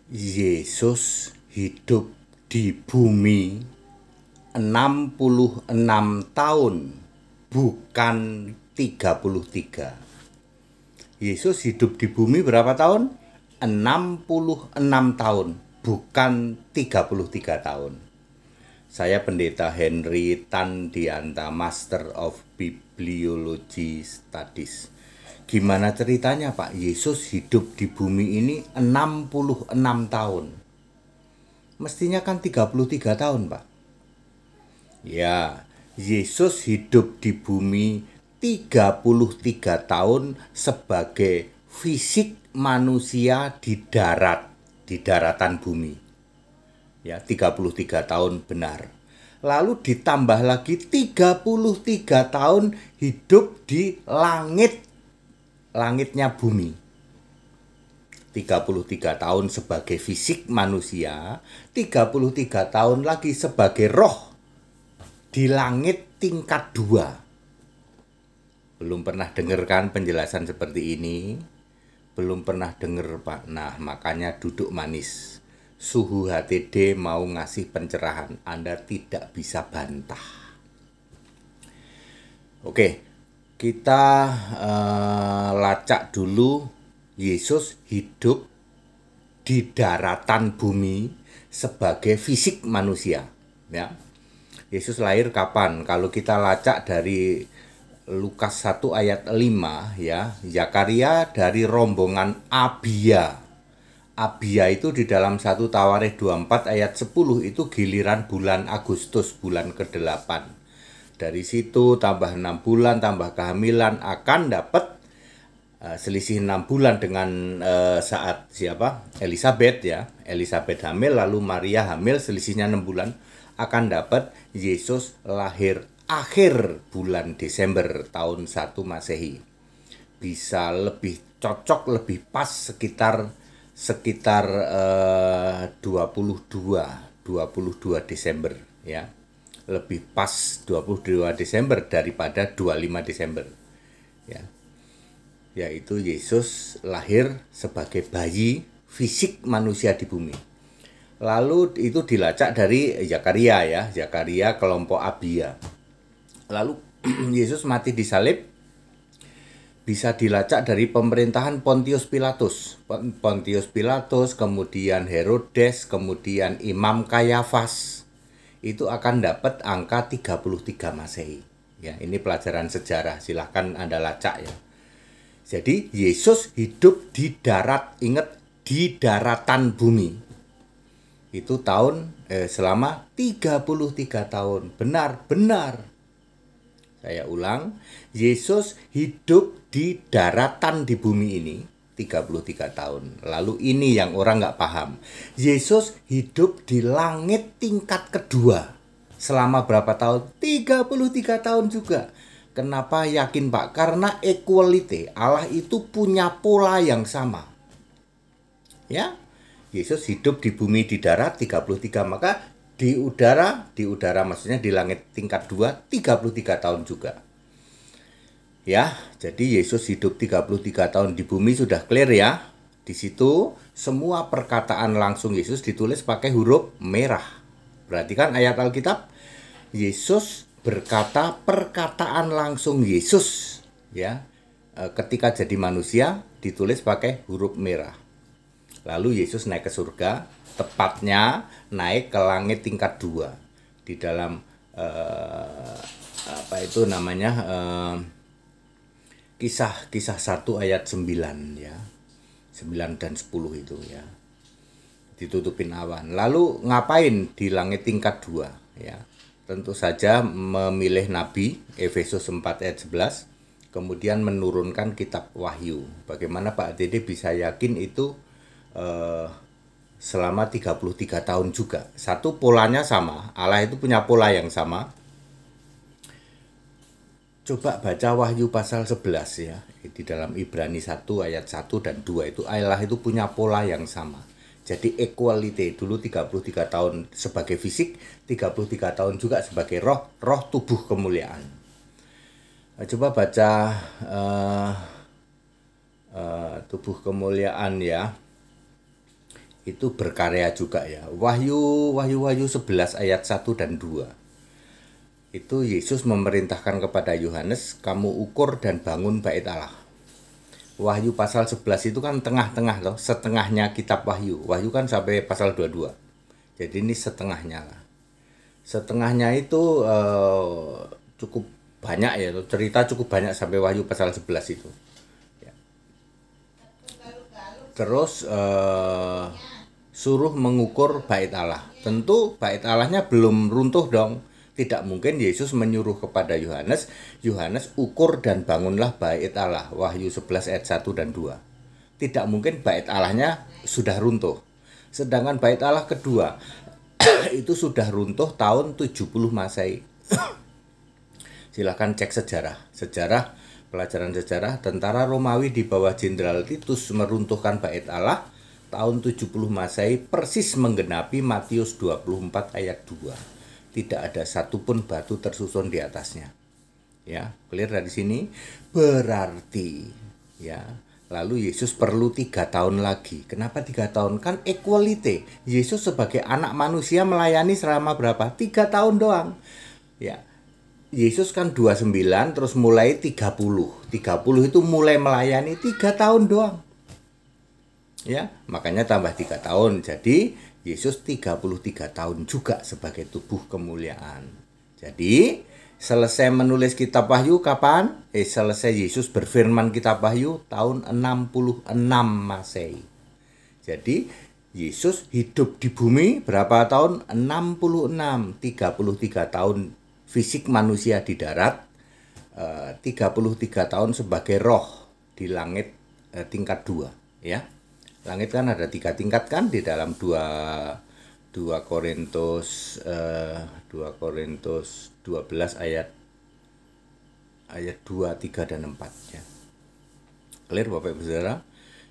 Yesus hidup di bumi 66 tahun, bukan 33. Yesus hidup di bumi berapa tahun? 66 tahun, bukan 33 tahun. Saya Pendeta Henry Tandianta, Master of Bibliology Studies. Gimana ceritanya Pak? Yesus hidup di bumi ini 66 tahun. Mestinya kan 33 tahun Pak. Ya, Yesus hidup di bumi 33 tahun sebagai fisik manusia di darat, di daratan bumi. Ya, 33 tahun benar. Lalu ditambah lagi 33 tahun hidup di langit, langitnya bumi. 33 tahun sebagai fisik manusia, 33 tahun lagi sebagai roh di langit tingkat 2. Belum pernah dengarkan penjelasan seperti ini? Belum pernah dengar Pak. Nah, makanya duduk manis. Suhu HTD mau ngasih pencerahan, Anda tidak bisa bantah. Oke, kita lacak dulu. Yesus hidup di daratan bumi sebagai fisik manusia. Ya, Yesus lahir kapan? Kalau kita lacak dari Lukas 1 ayat 5 ya, Zakaria dari rombongan Abia. Abia itu di dalam 1 Tawarikh 24 ayat 10 itu giliran bulan Agustus, bulan ke-8. Dari situ tambah 6 bulan, tambah kehamilan akan dapat selisih 6 bulan dengan saat siapa? Elizabeth ya. Elizabeth hamil, lalu Maria hamil, selisihnya 6 bulan. Akan dapat Yesus lahir akhir bulan Desember tahun 1 Masehi. Bisa lebih cocok, lebih pas sekitar 22 Desember ya. Lebih pas 22 Desember daripada 25 Desember. Ya. Yaitu Yesus lahir sebagai bayi fisik manusia di bumi. Lalu itu dilacak dari Zakaria ya, Zakaria kelompok Abia. Lalu Yesus mati disalib bisa dilacak dari pemerintahan Pontius Pilatus. Pontius Pilatus, kemudian Herodes, kemudian Imam Kayafas. Itu akan dapat angka 33 Masehi. Ya, ini pelajaran sejarah, silahkan Anda lacak ya. Jadi Yesus hidup di darat, ingat di daratan bumi. Itu selama 33 tahun. Benar. Saya ulang, Yesus hidup di daratan di bumi ini 33 tahun. Lalu ini yang orang nggak paham. Yesus hidup di langit tingkat kedua. Selama berapa tahun? 33 tahun juga. Kenapa yakin Pak? Karena equality, Allah itu punya pola yang sama. Ya, Yesus hidup di bumi di darat 33, maka di udara maksudnya di langit tingkat 2 33 tahun juga. Ya, jadi Yesus hidup 33 tahun di bumi sudah clear ya. Di situ semua perkataan langsung Yesus ditulis pakai huruf merah. Perhatikan ayat Alkitab. Yesus berkata perkataan langsung Yesus ya. Ketika jadi manusia ditulis pakai huruf merah. Lalu Yesus naik ke surga, tepatnya naik ke langit tingkat 2 di dalam Kisah 1 ayat 9 ya. 9 dan 10 itu ya. Ditutupin awan. Lalu ngapain di langit tingkat 2 ya? Tentu saja memilih nabi, Efesus 4 ayat 11, kemudian menurunkan kitab Wahyu. Bagaimana Pak Dede bisa yakin itu selama 33 tahun juga? Satu, polanya sama, Allah itu punya pola yang sama. Coba baca Wahyu pasal 11 ya, di dalam Ibrani 1 ayat 1 dan 2 itu Allah itu punya pola yang sama. Jadi equality, dulu 33 tahun sebagai fisik, 33 tahun juga sebagai roh tubuh kemuliaan. Coba baca tubuh kemuliaan ya. itu berkarya juga ya. Wahyu 11 ayat 1 dan 2. Itu Yesus memerintahkan kepada Yohanes, kamu ukur dan bangun bait Allah. Wahyu pasal 11 itu kan tengah-tengah loh, setengahnya kitab Wahyu. Wahyu kan sampai pasal 22. Jadi ini setengahnya lah. Setengahnya itu cukup banyak ya, cerita cukup banyak sampai Wahyu pasal 11 itu. Ya. Terus suruh mengukur bait Allah. Tentu bait Allahnya belum runtuh dong. Tidak mungkin Yesus menyuruh kepada Yohanes, Yohanes ukur dan bangunlah bait Allah. Wahyu 11 ayat 1 dan 2. Tidak mungkin bait Allahnya sudah runtuh. Sedangkan bait Allah kedua itu sudah runtuh tahun 70 Masehi. Silahkan cek sejarah, pelajaran sejarah. Tentara Romawi di bawah Jenderal Titus meruntuhkan bait Allah tahun 70 Masehi, persis menggenapi Matius 24 ayat 2. Tidak ada satupun batu tersusun di atasnya. Ya, clear dari sini. Berarti ya, lalu Yesus perlu 3 tahun lagi. Kenapa 3 tahun? Kan equality. Yesus sebagai anak manusia melayani selama berapa? 3 tahun doang. Ya. Yesus kan 29 terus mulai 30. 30 itu mulai melayani 3 tahun doang. Ya, makanya tambah 3 tahun. Jadi Yesus 33 tahun juga sebagai tubuh kemuliaan. Jadi selesai menulis kitab Wahyu kapan? Selesai Yesus berfirman kitab Wahyu tahun 66 Masehi. Jadi Yesus hidup di bumi berapa tahun? 66, 33 tahun fisik manusia di darat, 33 tahun sebagai roh di langit tingkat 2, ya. Langit kan ada 3 tingkat kan di dalam 2 Korintus 12 ayat 2, 3 dan 4 ya. Clear Bapak Ibu Saudara?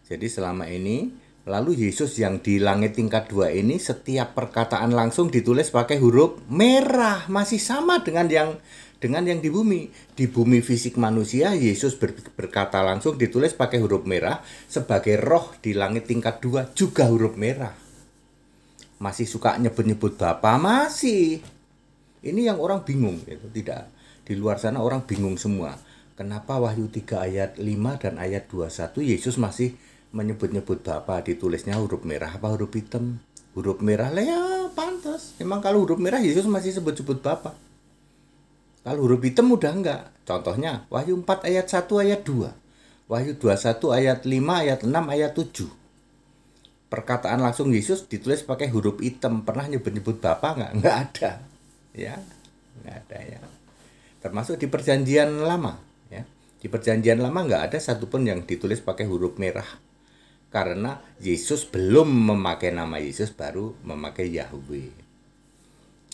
Jadi selama ini lalu Yesus yang di langit tingkat 2 ini setiap perkataan langsung ditulis pakai huruf merah, masih sama dengan yang di bumi. Di bumi fisik manusia, Yesus berkata langsung ditulis pakai huruf merah. Sebagai roh di langit tingkat 2 juga huruf merah. Masih suka nyebut-nyebut Bapa, masih. Ini yang orang bingung gitu. Tidak, di luar sana orang bingung semua. Kenapa Wahyu 3 ayat 5 dan ayat 21 Yesus masih menyebut-nyebut Bapa, ditulisnya huruf merah apa huruf hitam? Huruf merah lah ya pantas. Emang kalau huruf merah Yesus masih sebut-sebut Bapa. Kalau huruf hitam udah enggak. Contohnya Wahyu 4 ayat 1 ayat 2. Wahyu 21 ayat 5 ayat 6 ayat 7. Perkataan langsung Yesus ditulis pakai huruf hitam. Pernah nyebut-nyebut Bapa enggak? Enggak ada. Ya, enggak ada ya. Termasuk di perjanjian lama ya. Di perjanjian lama enggak ada satupun yang ditulis pakai huruf merah. Karena Yesus belum memakai nama Yesus, baru memakai Yahweh.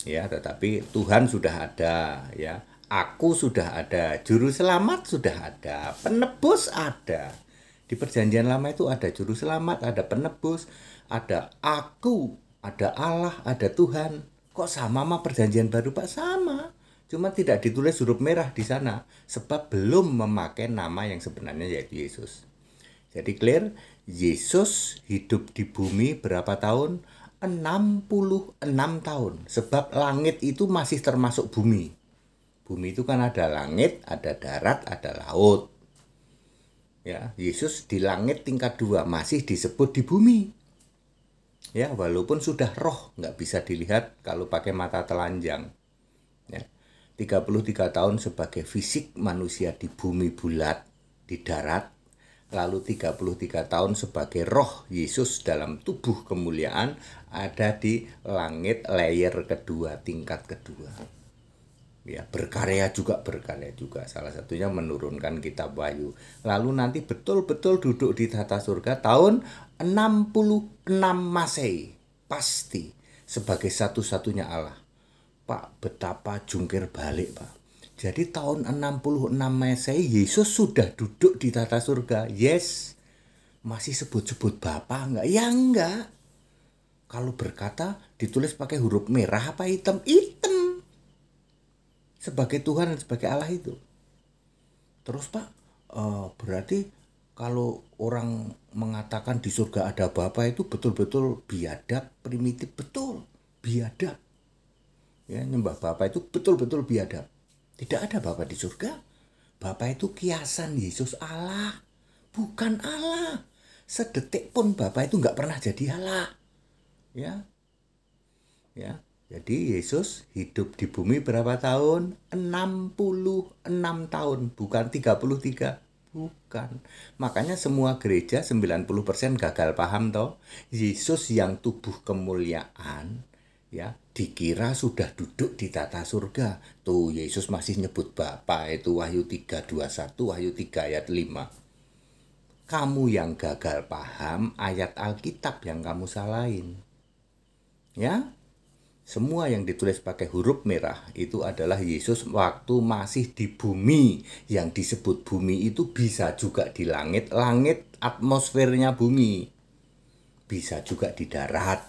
Ya, tetapi Tuhan sudah ada ya. Aku sudah ada, juru selamat sudah ada, penebus ada. Di perjanjian lama itu ada juru selamat, ada penebus, ada aku, ada Allah, ada Tuhan. Kok sama sama perjanjian baru Pak? Sama. Cuma tidak ditulis huruf merah di sana sebab belum memakai nama yang sebenarnya yaitu Yesus. Jadi clear, Yesus hidup di bumi berapa tahun? 66 tahun. Sebab langit itu masih termasuk bumi. Bumi itu kan ada langit, ada darat, ada laut. Ya, Yesus di langit tingkat 2 masih disebut di bumi. Ya, walaupun sudah roh, nggak bisa dilihat kalau pakai mata telanjang. Ya, 33 tahun sebagai fisik manusia di bumi bulat, di darat. Lalu 33 tahun sebagai roh Yesus dalam tubuh kemuliaan ada di langit layer kedua, tingkat kedua. Ya, berkarya juga. Salah satunya menurunkan kitab Wahyu. Lalu nanti betul-betul duduk di tata surga tahun 66 Masehi. Pasti sebagai satu-satunya Allah. Pak, betapa jungkir balik, Pak. Jadi tahun 66 Masehi Yesus sudah duduk di tata surga. Yes. Masih sebut-sebut Bapa enggak? Ya enggak. Kalau berkata ditulis pakai huruf merah apa hitam? Hitam. Sebagai Tuhan dan sebagai Allah itu. Terus Pak, berarti kalau orang mengatakan di surga ada Bapa itu betul-betul biadab, primitif, betul, biadab. Ya, nyembah Bapa itu betul-betul biadab. Tidak ada Bapa di surga. Bapa itu kiasan Yesus Allah, bukan Allah. Sedetik pun Bapa itu nggak pernah jadi Allah. Ya, ya. Jadi Yesus hidup di bumi berapa tahun? 66 tahun, bukan 33. Bukan. Makanya semua gereja 90% gagal paham toh. Yesus yang tubuh kemuliaan ya dikira sudah duduk di tata surga. Tuh Yesus masih nyebut Bapa, itu Wahyu 3:21, Wahyu 3 ayat 5. Kamu yang gagal paham ayat Alkitab yang kamu salahin. Ya? Semua yang ditulis pakai huruf merah itu adalah Yesus waktu masih di bumi. Yang disebut bumi itu bisa juga di langit, langit atmosfernya bumi. Bisa juga di darat.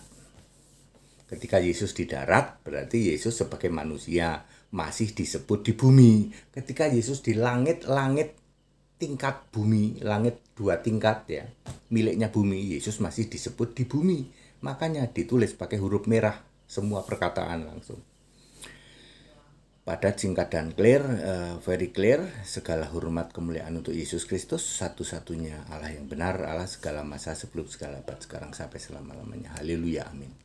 Ketika Yesus di darat, berarti Yesus sebagai manusia masih disebut di bumi. Ketika Yesus di langit, langit tingkat bumi, langit 2 tingkat ya, miliknya bumi, Yesus masih disebut di bumi. Makanya ditulis pakai huruf merah. Semua perkataan langsung. Padat, singkat, dan clear, very clear. Segala hormat kemuliaan untuk Yesus Kristus, satu-satunya Allah yang benar, Allah segala masa sebelum segala abad, sekarang sampai selama-lamanya. Haleluya, amin.